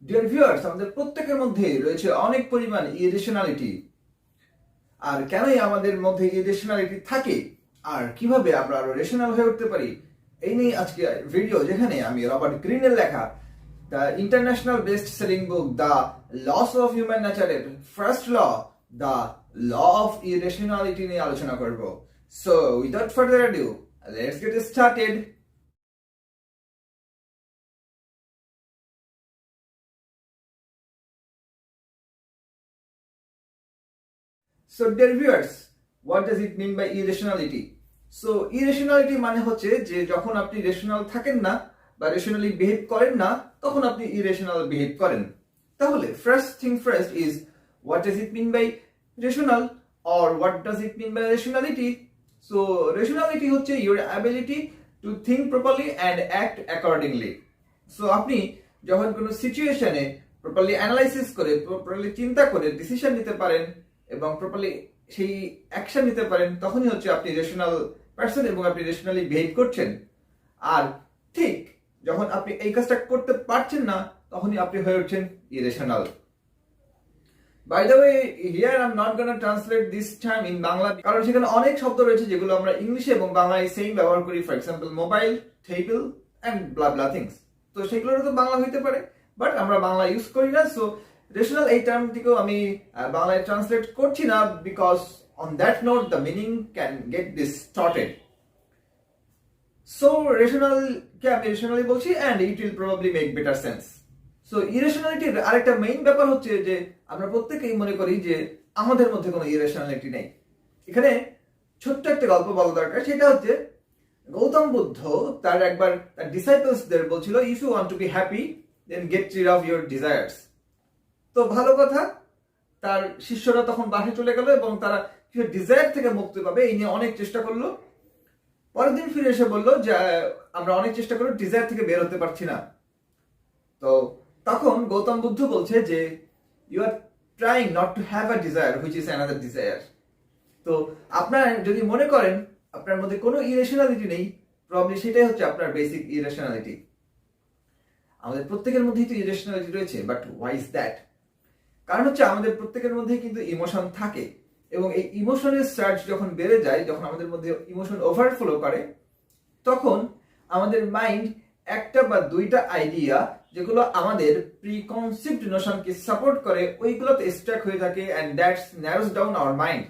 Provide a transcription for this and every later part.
Dear viewers, আমাদের প্রত্যেকের মধ্যে রয়েছে অনেক পরিমাণ ইরেশনালিটি। আর কেনই আমাদের মধ্যে ইরেশনালিটি থাকে আর কিভাবে আমরা আরো রেশনাল হয়ে উঠতে পারি, এই নিয়ে আজকে ভিডিও, যেখানে আমি রবার্ট গ্রিনের লেখা the international best selling book the laws of human নেচারের first law, the law of irrationality নিয়ে আলোচনা করব। So without further ado, let's get started. So dear viewers, what does it mean by irrationality? So irrationality মানে হচ্ছে যে যখন আপনি rational থাকেন না বা রেশনালি বিহেভ করেন না, তখন আপনি ইরেশনাল বিহেভ করেন। তাহলে first thing first is, what does it mean by rational or what does it mean by rationality? So rationality হচ্ছে your ability to think properly and act accordingly. So আপনি যখন কোনো সিচুয়েশনে প্রপারলি অ্যানালাইসিস করে, properly চিন্তা করে decision নিতে পারেন এবং প্রপারলি সেই অ্যাকশন নিতে পারেন, তখনই হচ্ছে আপনি রেশনাল পারসন এবং আপনি রেশনালি বিহেভ করছেন। আর ঠিক যখন আপনি এই কাজটা করতে পারছেন না, তখনই আপনি হয়ে উঠছেন irrational. By the way, here I am not gonna translate this term in Bangla, কারণ সেখানে অনেক শব্দ রয়েছে যেগুলো আমরা ইংলিশে এবং বাংলায় সেম ব্যবহার করি। For example mobile, table and bla bla things. তো সেগুলোর তো বাংলা হইতে পারে, বাট আমরা বাংলা ইউজ করি না। সো রেশনাল এই টার্মটিকেও আমি বাংলায় ট্রান্সলেট করছি না, because on that note the meaning can get distorted. So rational কে আমি রেশনালি বলছি and it will probably make better sense. So ইরেশনালিটির আরেকটা মেইন ব্যাপার হচ্ছে যে আমরা প্রত্যেকেই মনে করি যে আমাদের মধ্যে কোনো ইরেশনালিটি নেই। এখানে ছোট্ট একটা গল্প বলা দরকার। সেটা হচ্ছে গৌতম বুদ্ধ তার একবার তার ডিসাইপলসদের বলছিল, if you want to be happy then get rid of your desires. তো ভালো কথা, তার শিষ্যরা তখন বাসে চলে গেল এবং তারা ডিজায়ার থেকে মুক্তি পাবে এই নিয়ে অনেক চেষ্টা করলো। পরের দিন ফিরে এসে বললো যে আমরা অনেক চেষ্টা করে ডিজায়ার থেকে বের হতে পারছি না। তো তখন গৌতম বুদ্ধ বলছে যে you are trying not to have a desire which is another desire. তো আপনার যদি মনে করেন আপনার মধ্যে কোনো ইরেশনালিটি নেই, প্রবলি সেটাই হচ্ছে আপনার বেসিক ইরেশনালিটি। আমাদের প্রত্যেকের মধ্যেই তো ইরেশনালিটি রয়েছে, বাট হোয়াই ইজ দ্যাট? কারণ হচ্ছে আমাদের প্রত্যেকের মধ্যেই কিন্তু ইমোশন থাকে, এবং এই ইমোশনের সার্জ যখন বেড়ে যায়, যখন আমাদের মধ্যে ইমোশন ওভারফ্লো করে, তখন আমাদের মাইন্ড একটা বা দুইটা আইডিয়া যেগুলো আমাদের প্রিকনসিভড নোশনকে সাপোর্ট করে, ওইগুলোতে স্ট্রাক হয়ে থাকে and that's narrows down our mind.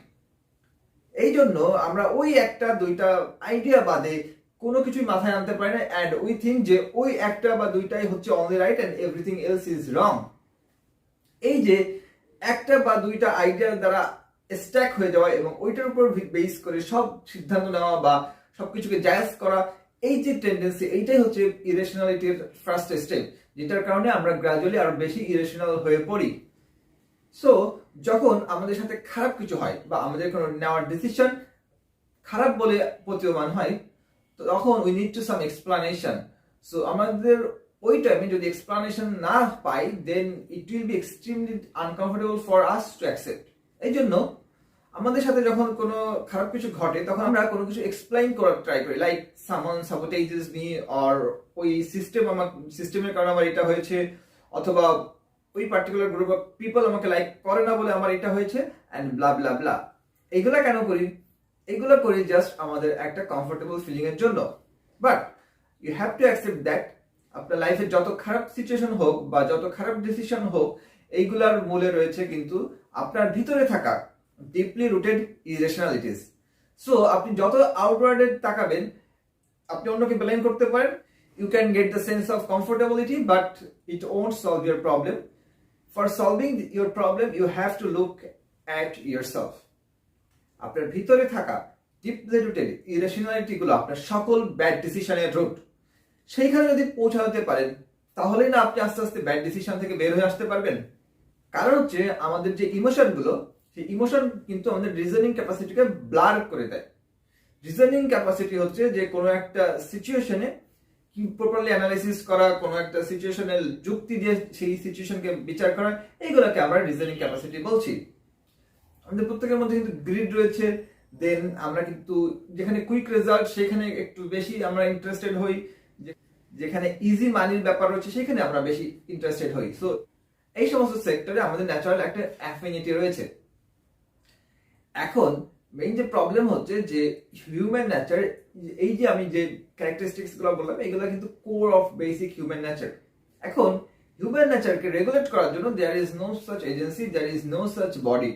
এই জন্য আমরা ওই একটা দুইটা আইডিয়া বাদে কোনো কিছুই মাথায় আনতে পারি না, এন্ড উই থিঙ্ক যে ওই একটা বা দুইটাই হচ্ছে only right and everything else is wrong. এই যে একটা বা দুইটা আইডিয়ার দ্বারা স্ট্যাক হয়ে যাওয়া এবং ওইটার উপর বেস করে সব সিদ্ধান্ত নেওয়া বা সবকিছুকে জায়েজ করা, এই যে টেন্ডেন্সি, এইটাই হচ্ছে ইরেশনালিটির ফার্স্ট স্টেপ, যেটার কারণে আমরা গ্রাজুয়ালি আরো বেশি ইরেশনাল হয়ে পড়ি। সো যখন আমাদের সাথে খারাপ কিছু হয় বা আমাদের কোনো নেওয়ার ডিসিশন খারাপ বলে প্রতীয়মান হয়, তো তখন we need to some explanation. So আমাদের ওই টাইমে যদি এক্সপ্লানেশন না পাই, then it will be extremely uncomfortable for us to accept. এই জন্য আমাদের সাথে যখন কোনো খারাপ কিছু ঘটে, তখন আমরা কোনো কিছু এক্সপ্লেইন করার ট্রাই করি, লাইক সামওয়ান সাবোটেজেস মি, অর ওই সিস্টেমের কারণে আমার এটা হয়েছে, অথবা ওই পার্টিকুলার গ্রুপ অফ পিপল আমাকে লাইক করে না বলে আমার এটা হয়েছে, এন্ড ব্লা ব্লা ব্লা। এইগুলা কেন করি? এইগুলো করি জাস্ট আমাদের একটা কমফোর্টেবল ফিলিং এর জন্য। But you have to accept that আপনার লাইফে যত খারাপ সিচুয়েশন হোক বা যত খারাপ ডিসিশন হোক, এইগুলার মূলে রয়েছে কিন্তু আপনার ভিতরে থাকা ডিপলি রুটেড ইরেশনালিটিস। সো আপনি যত আউটওয়ার্ডে তাকাবেন, আপনি অন্যকে ব্লেম করতে পারেন, you can get the sense of comfortability, but it won't solve your problem. For solving your problem you have to look at yourself. আপনার ভিতরে থাকা ডিপলি রুটেড ইরেশনালিটি গুলো আপনার সকল ব্যাড ডিসিশনের রুট, সেইখানে যদি পৌঁছাতে পারেন, তাহলেই না আপনি আস্তে আস্তে ব্যাড ডিসিশন থেকে বের হয়ে আসতে পারবেন। কারণ হচ্ছে আমাদের যে ইমোশন গুলো, সেই ইমোশন কিন্তু আমাদের রিজনিং ক্যাপাসিটিকে ব্লার করে দেয়। রিজনিং ক্যাপাসিটি হচ্ছে যে কোনো একটা সিচুয়েশনে প্রপারলি অ্যানালাইসিস করা, কোনো একটা সিচুয়েশনের যুক্তি দিয়ে সেই সিচুয়েশনকে বিচার করা, এইগুলোকে আমরা রিজনিং ক্যাপাসিটি বলছি। আমাদের প্রত্যেকের মধ্যে কিন্তু গ্রিড রয়েছে, দেন আমরা কিন্তু যেখানে কুইক রেজাল্ট সেখানে একটু বেশি আমরা ইন্টারেস্টেড হই, যেখানে ইজি মানির ব্যাপার রয়েছে সেখানে আমরা বেশি ইন্টারেস্টেড হই। সো এই সমস্ত সেক্টরে আমাদের ন্যাচারাল একটা অ্যাফিনিটি রয়েছে। এখন মেইন যে প্রবলেম হচ্ছে যে হিউম্যান নেচার, এই যে আমি যে ক্যারেক্টারিস্টিক্স গুলো বললাম এগুলো কিন্তু core of basic human nature. এখন হিউম্যান নেচারকে রেগুলেট করার জন্য there is no such agency, there is no such body.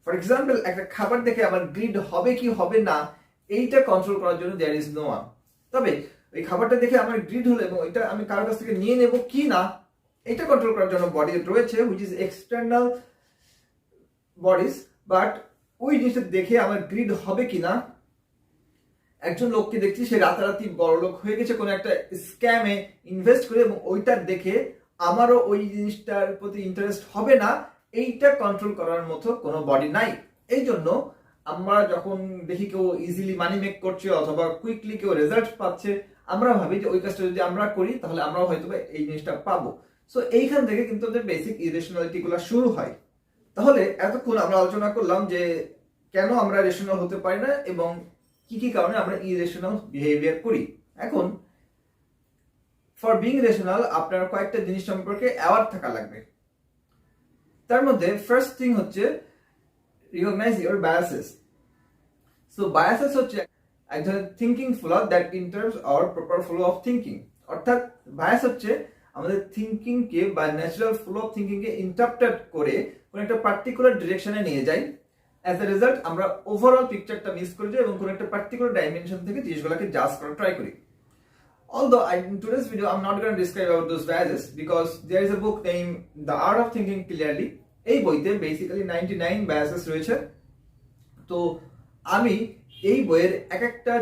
For example, একটা খাবার দেখে আমার গ্রিড হবে কি হবে না এইটা কন্ট্রোল করার জন্য দেয়ার ইজ নো ওয়ান। তবে ওই খাবারটা দেখে আমার গ্রিড হলো এবং ওইটা আমি কারোর কাছ থেকে নিয়ে নেব কি না এটা কন্ট্রোল করার জন্য বডি রয়েছে, which is external bodies. But ওই জিনিসটা দেখে আমার গ্রিড হবে কিনা, একজন লোককে দেখছি সে রাতারাতি বড় লোক হয়ে গেছে কোনো একটা স্ক্যামে ইনভেস্ট করে এবং ওইটা দেখে আমারও ওই জিনিসটার প্রতি ইন্টারেস্ট হবে না, এইটা কন্ট্রোল করার মতো কোনো বডি নাই। এই জন্য আমরা যখন দেখি কেউ ইজিলি মানি মেক করছে অথবা কুইকলি কেউ রেজাল্ট পাচ্ছে, আমরা ভাবি যে ওই কাজটা যদি আমরা করি তাহলে আমরাও হয়তো এই জিনিসটা পাবো। সো এইখান থেকে কিন্তু আমাদের বেসিক ইরেশনালিটি গুলো শুরু হয়। তাহলে এতক্ষণ আমরা আলোচনা করলাম যে কেন আমরা রেশনাল হতে পারি না এবং কি কি কারণে আমরা ইরেশনাল বিহেভিয়ার করি। এখন ফর বিং রেশনাল আপনার কয়েকটা জিনিস সম্পর্কে অ্যাওয়ার থাকা লাগবে। তার মধ্যে ফার্স্ট থিং হচ্ছে recognise your biases. So biases হচ্ছে এক ধরনের thinking flow that interrupts our proper flow of thinking. অর্থাৎ বায়াস হচ্ছে আমাদের থিঙ্কিংকে বা ন্যাচারাল ফ্লো অফ থিঙ্কিংকে ইন্টারপ্রেট করে কোনো একটা পার্টিকুলার ডিরেকশনে নিয়ে যায়। অ্যাজ এ রেজাল্ট আমরা ওভারঅল পিকচারটা মিস করে যাই এবং কোনো একটা পার্টিকুলার ডাইমেনশন থেকে জিনিসগুলোকে জাজ করার ট্রাই করি। Although in today's video I'm not going to describe about those biases because there is a book named The Art of Thinking Clearly. এই বইতে বেসিক্যালি 99 biases রয়েছে। তো আমি এই বইয়ের এক একটা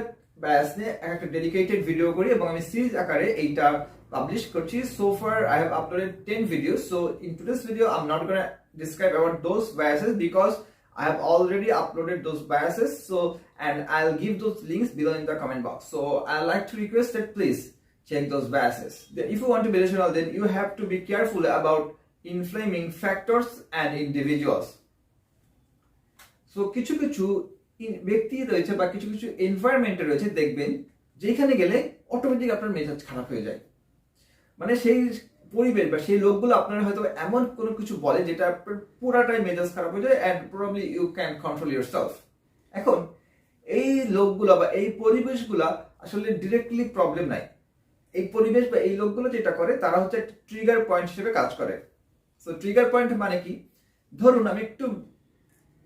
bias নিয়ে এক একটা ডেডিকেটেড ভিডিও করি এবং আমি সিরিজ আকারে এইটা পাবলিশ করছি। So far I have uploaded 10 videos. So in today's video I'm not going to describe about those biases because I have already uploaded those biases, and I'll give those links below in the comment box. So I'd like to request that please check those biases. If you want to be rational, then you have to be careful about inflaming factors and individuals. So কিছু কিছু ব্যক্তি রয়েছে বা কিছু কিছু environment রয়েছে দেখবেন যেখানে গেলে অটোমেটিক আপনার মেজাজ খারাপ হয়ে যায়। মানে সেই পরিবেশ বা সেই লোকগুলো আপনার হয়তো এমন কোনো কিছু বলে যেটা আপনার পুরাটাই মেজাজ খারাপ হয়ে যায় and probably you can control yourself. এখন এই লোকগুলো বা এই পরিবেশগুলো আসলে ডিরেক্টলি প্রবলেম নাই। এই পরিবেশ বা এই লোকগুলো যেটা করে তারা হচ্ছে একটা ট্রিগার পয়েন্ট হিসেবে কাজ করে। সো ট্রিগার পয়েন্ট মানে কি, ধরুন আমি একটু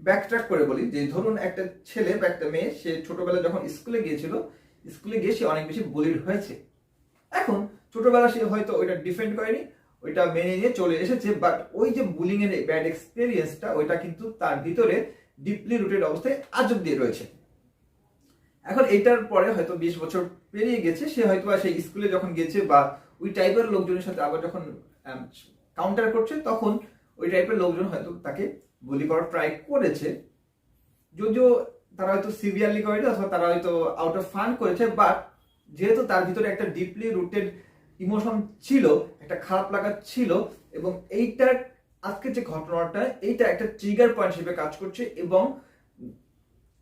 ব্যাকট্র্যাক করে বলি যে ধরুন একটা ছেলে বা একটা মেয়ে সে ছোটবেলায় যখন স্কুলে গিয়েছিল, স্কুলে গিয়ে সে অনেক বেশি বুলিড হয়েছে। এখন ছোটবেলা সে হয়তো ওইটা ডিফেন্ড করেনি, ওইটা মেনে নিয়ে চলে এসেছে, বাট ওই যে বুলিং এর ব্যাড এক্সপেরিয়েন্সটা ওইটা কিন্তু তার ভিতরে ডিপলি রুটেড অবস্থায় আজব দিয়ে রয়েছে। এখন এইটার পরে হয়তো 20 বছর পেরিয়ে গেছে, সে হয়তো সেই স্কুলে যখন গেছে বা ওই টাইপের লোকজনের সাথে আবার যখন কাউন্টার করছে তখন ওই টাইপের লোকজন হয়তো তাকে বুলি করার ট্রাই করেছে, যদিও তারা হয়তো সিভিয়ারলি করেনি অথবা তারা হয়তো আউট অফ ফান করেছে, বাট যেহেতু তার ভিতরে একটা ডিপলি রুটেড ইমোশন ছিল, একটা খারাপ লাগা ছিল এবং এইটার আজকের যে ঘটনাটা এইটা একটা ট্রিগার পয়েন্ট হিসেবে কাজ করছে এবং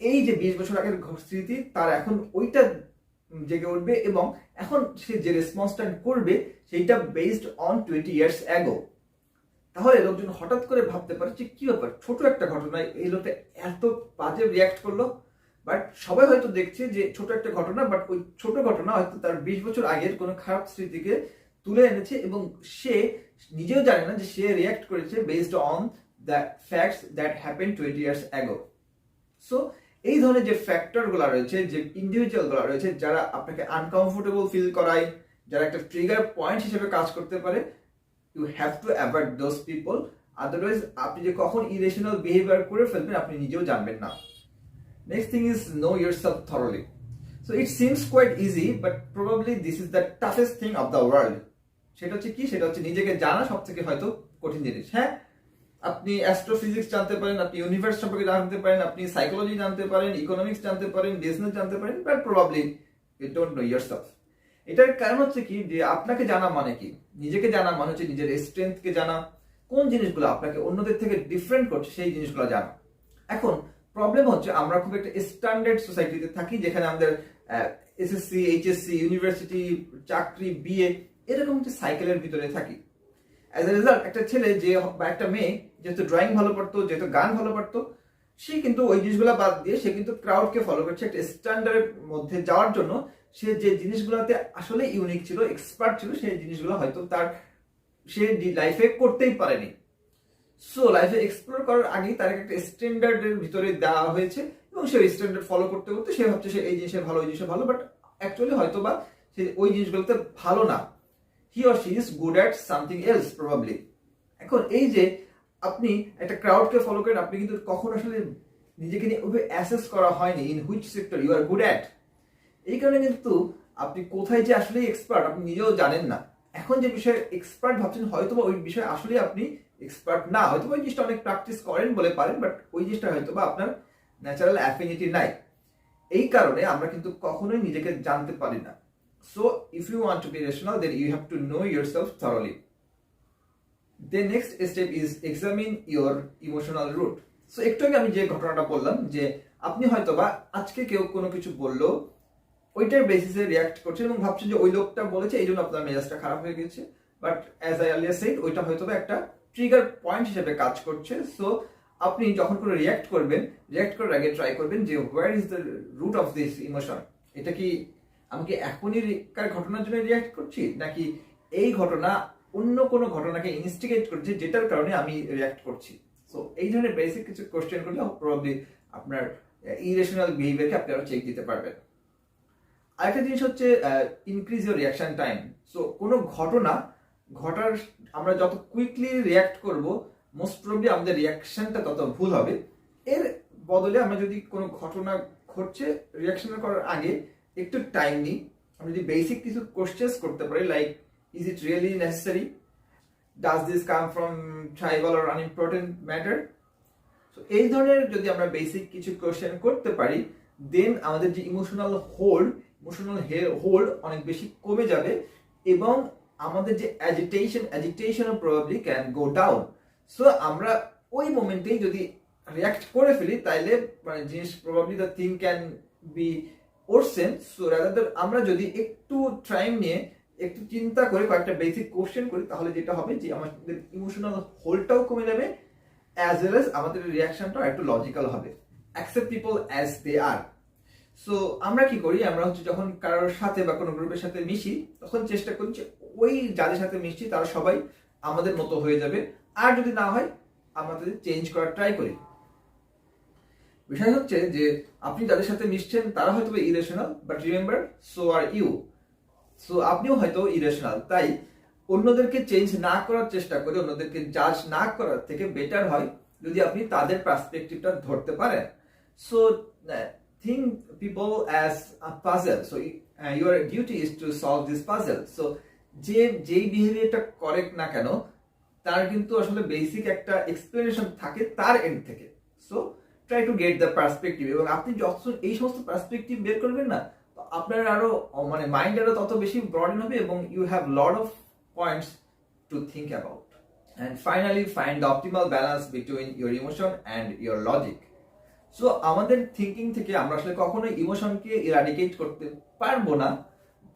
এই যে 20 বছর আগের স্মৃতি তার এখন ওইটা জেগে উঠবে এবং এখন সে যে রেসপন্সটা করবে সেইটা বেসড অন 20 ইয়ার্স অ্যাগো। তাহলে লোকজন হঠাৎ করে ভাবতে পারে যে কি ব্যাপার, ছোট একটা ঘটনায় এই লোকটা এত বাজে রিয়াক্ট করলো। বাট সবাই হয়তো দেখছে যে ছোট একটা ঘটনা, বাট ওই ছোট ঘটনা হয়তো তার 20 বছর আগের কোনো খারাপ স্মৃতিকে তুলে এনেছে এবং সে নিজেও জানে না যে সে রিয়াক্ট করেছে based on the facts that happen 20 years ago. So এই ধরনের যে ফ্যাক্টরগুলো রয়েছে, যে ইন্ডিভিজুয়ালগুলো রয়েছে যারা আপনাকে আনকমফোর্টেবল ফিল করায়, যারা একটা ট্রিগার পয়েন্ট হিসেবে কাজ করতে পারে, you have to avoid those people. Otherwise আপনি যে কখন ইরেশনাল বিহেভিয়ার করে ফেলবেন আপনি নিজেও জানবেন না। Next thing is know yourself thoroughly. So it seems quite easy, but probably this is the toughest thing of the world. সেটা হচ্ছে কি, সেটা হচ্ছে নিজেকে জানা সব থেকে হয়তো কঠিন জিনিস। হ্যাঁ, আপনি অ্যাস্ট্রোফিজিক্স জানতে পারেন, আপনি ইউনিভার্স সম্পর্কে জানতে পারেন, আপনি সাইকোলজি জানতে পারেন, ইকোনমিক্স জানতে পারেন, বিজনেস জানতে পারেন, but probably you don't know yourself. এটার কারণ হচ্ছে কি যে আপনাকে জানা মানে কি, নিজেকে জানা মানে হচ্ছে নিজের স্ট্রেংথকে জানা, কোন জিনিসগুলো আপনাকে অন্যদের থেকে ডিফারেন্ট করছে সেই জিনিসগুলো জানা। এখন প্রবলেম হচ্ছে আমরা খুব একটা স্ট্যান্ডার্ড সোসাইটিতে থাকি যেখানে আমাদের এসএসসি, এইচএসসি, ইউনিভার্সিটি, চাকরি, বিএ এরকম একটা সাইকেলের ভিতরে থাকি। অ্যাজ এ রেজাল্ট একটা ছেলে যে বা একটা মেয়ে যেহেতু ড্রয়িং ভালো পারতো, যেহেতু গান ভালো পারতো, সে কিন্তু ওই জিনিসগুলো বাদ দিয়ে সে কিন্তু ক্রাউডকে ফলো করছে একটা স্ট্যান্ডার্ডের মধ্যে যাওয়ার জন্য। সে যে জিনিসগুলোতে আসলে ইউনিক ছিল, এক্সপার্ট ছিল, সেই জিনিসগুলো হয়তো সে লাইফে করতেই পারেনি। সো লাইফে এক্সপ্লোর করার আগেই তার একটা স্ট্যান্ডার্ডের ভিতরে দেওয়া হয়েছে এবং সে ওই স্ট্যান্ডার্ড ফলো করতে করতে সে ভাবছে সে এই জিনিসে ভালো, ওই জিনিসে ভালো, বাট অ্যাকচুয়ালি হয়তো বা সে ওই জিনিসগুলোতে ভালো না। He or she is good at something else probably. এখন এই যে আপনি একটা ক্রাউডকে ফলো করেন, আপনি কিন্তু কখন আসলে নিজেকে নিয়ে ওভাবে অ্যাসেস করা হয়নি in which sector you are good at. এই কারণে কিন্তু আপনি কোথায় যে আসলে এক্সপার্ট আপনি নিজেও জানেন না। এখন যে বিষয়ে এক্সপার্ট ভাবছেন হয়তো বা ওই বিষয়ে আসলে আপনি এক্সপার্ট না, হয়তো ওই জিনিসটা অনেক প্র্যাকটিস করেন বলে পারেন, বাট ওই জিনিসটা হয়তো বা আপনার ন্যাচারাল অ্যাফিনিটি নাই। এই কারণে আমরা কিন্তু কখনোই নিজেকে জানতে পারি না। So if you want to be rational then you have to know yourself thoroughly. The next step is examine your emotional root. So একটু আগে আমি যে ঘটনাটা বললাম যে আপনি হয়তো বা আজকে কেউ কোনো কিছু বললো, ওইটার বেসিসে রিয়াক্ট করছেন এবং ভাবছেন যে ওই লোকটা বলেছে এই জন্য আপনার মেজাজটা খারাপ হয়ে গেছে, but as I earlier said ওইটা হয়তো বা একটা ট্রিগার পয়েন্ট হিসেবে কাজ করছে। সো আপনি যখন কোনো রিয়াক্ট করবেন, রিয়াক্ট করার আগে ট্রাই করবেন যে where is the root of this emotion. এটা কি আমি কি এখনই ঘটনার জন্য রিয়াক্ট করছি, নাকি এই ঘটনা অন্য কোনো ঘটনাকে ইনস্টিগেট করছে যেটার কারণে আমি রিয়াক্ট করছি। সো এই ধরনের বেসিক কিছু কোশ্চেন করলে প্রবাবলি আপনার ইরেশনাল বিহেভিয়ারকে আপনি আরো চেক দিতে পারবেন। আরেকটা জিনিস হচ্ছে increase your reaction time. So কোনো ঘটনা ঘটার আমরা যত কুইকলি রিয়াক্ট করব, মোস্ট প্রবাবলি আমাদের রিয়াকশনটা তত ভুল হবে। এর বদলে আমরা যদি কোনো ঘটনা ঘটছে রিয়াকশন করার আগে একটু টাইম নিই, আমরা যদি বেসিক কিছু কোশ্চেন্স করতে পারি like is it really necessary, does this come from trivial or unimportant matter, so এই ধরনের যদি আমরা বেসিক কিছু কোশ্চেন করতে পারি দেন আমাদের যে ইমোশনাল হোল্ড অনেক বেশি কমে যাবে এবং আমাদের যে agitation probably can go down. So আমরা ওই মোমেন্টেই যদি রিয়াক্ট করে ফেলি তাইলে মানে জিনিস probably the thing can be worsen. So rather আমরা যদি একটু টাইম নিয়ে একটু চিন্তা করে কয়েকটা বেসিক কোশ্চেন করি তাহলে যেটা হবে যে আমাদের ইমোশনাল হোল্ডটাও কমে যাবে অ্যাজ ওয়েল এজ আমাদের রিয়াকশনটাও একটু লজিক্যাল হবে। Accept people as they are. So আমরা কি করি, আমরা হচ্ছে যখন কারোর সাথে বা কোনো গ্রুপের সাথে মিশি তখন চেষ্টা করি যে ওই যাদের সাথে মিশছি তারা সবাই আমাদের মতো হয়ে যাবে, আর যদি না হয় আমাদের চেঞ্জ করার ট্রাই করি। বিষয় হচ্ছে যে আপনি যাদের সাথে মিশছেন তারা হয়তো irrational, but remember so are you. So আপনিও হয়তো ইরেশনাল, তাই অন্যদেরকে চেঞ্জ না করার চেষ্টা করে অন্যদেরকে জাজ না করার থেকে বেটার হয় যদি আপনি তাদের পার্সপেক্টিভটা ধরতে পারেন। So think people as a puzzle, so your duty is to solve this puzzle. So যেই বিহেভিয়ারটা করেক্ট না কেন তার কিন্তু আসলে বেসিক একটা এক্সপ্লেনেশন থাকে তার এন্ড থেকে। So try to get the perspective, এবং আপনি যত এই সমস্ত পার্সপেক্টিভ বের করবেন না আপনার আরো মানে মাইন্ড আরো তত বেশি ব্রডেন হবে এবং you have lot of points to think about. And finally find the optimal balance between your emotion and your logic. So আমাদের থিঙ্কিং থেকে আমরা আসলে কখনোই ইমোশনকে ইরাডিকেট করতে পারবো না,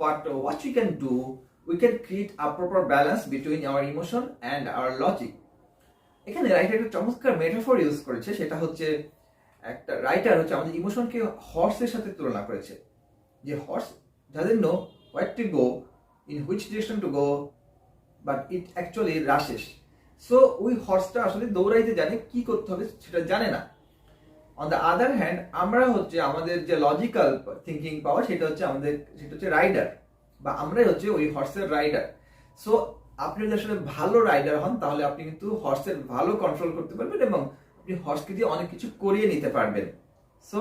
but what we can do, we can create a proper balance between our emotion and our logic. এখানে রাইটার একটা চমৎকার মেটাফর ইউজ করেছে, সেটা হচ্ছে একটা রাইটার হচ্ছে আমাদের ইমোশনকে হর্সের সাথে তুলনা করেছে। যে horse doesn't know where to go, in which direction to go, but it actually rushes. So ওই হর্সটা আসলে দৌড়াইতে জানে, কি করতে হবে সেটা জানে না। অন দ্য আদার হ্যান্ড আমরা হচ্ছে আমাদের যে লজিক্যাল থিঙ্কিং পাওয়ার সেটা হচ্ছে রাইডার, বা আমরাই হচ্ছে ওই হর্সের রাইডার। সো আপনি যদি আসলে ভালো রাইডার হন তাহলে আপনি কিন্তু হর্সের ভালো কন্ট্রোল করতে পারবেন এবং আপনি হর্সকে দিয়ে অনেক কিছু করিয়ে নিতে পারবেন। So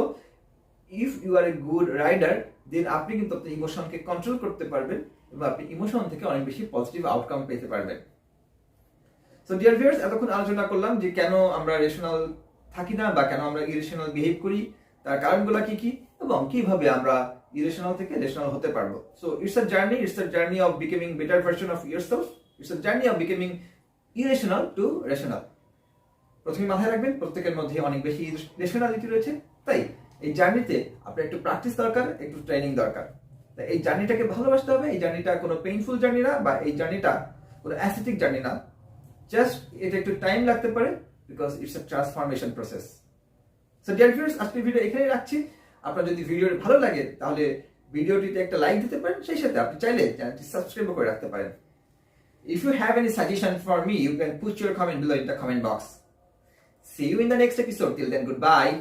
if you are a good rider then আপনি কিন্তু আপনার ইমোশনকে কন্ট্রোল করতে পারবেন এবং আপনি ইমোশন থেকে অনেক বেশি পজিটিভ আউটকাম পেতে পারবেন। সো ডিয়ার ভিউয়ার্স, এতক্ষণ আলোচনা করলাম যে কেন আমরা রেশনাল থাকি না বা কেন আমরা ইরেশনাল বিহেভ করি, তার কারণগুলো কি কি এবং কিভাবে আমরা ইরেশনাল থেকে রেশনাল হতে পারবো। So it's a journey of becoming better version of yourself, it's a journey of becoming irrational to rational. প্রথমে মাথায় রাখবেন প্রত্যেকের মধ্যে অনেক বেশি রেশনালিটি রয়েছে, তাই এই জার্নিতে আপনার একটু প্র্যাকটিস দরকার, একটু ট্রেনিং দরকার। তা এই জার্নিটাকে ভালোবাসতে হবে। এই জার্নিটা কোনো পেইনফুল জার্নি না, বা এই জার্নিটা কোনো অ্যাসেটিক জার্নি না। জাস্ট এটা একটু টাইম লাগতে পারে, because it's a transformation process. So dear viewers, আজকের ভিডিও এখানেই রাখছি। আপনার যদি ভিডিওটি ভালো লাগে তাহলে ভিডিওটিতে একটা লাইক দিতে পারেন, সেই সাথে আপনি চাইলে চ্যানেলটি সাবস্ক্রাইব করে রাখতে পারেন। If you have any suggestion for me, you can put your comment below in the comment box. See you in the next episode. Till then, goodbye.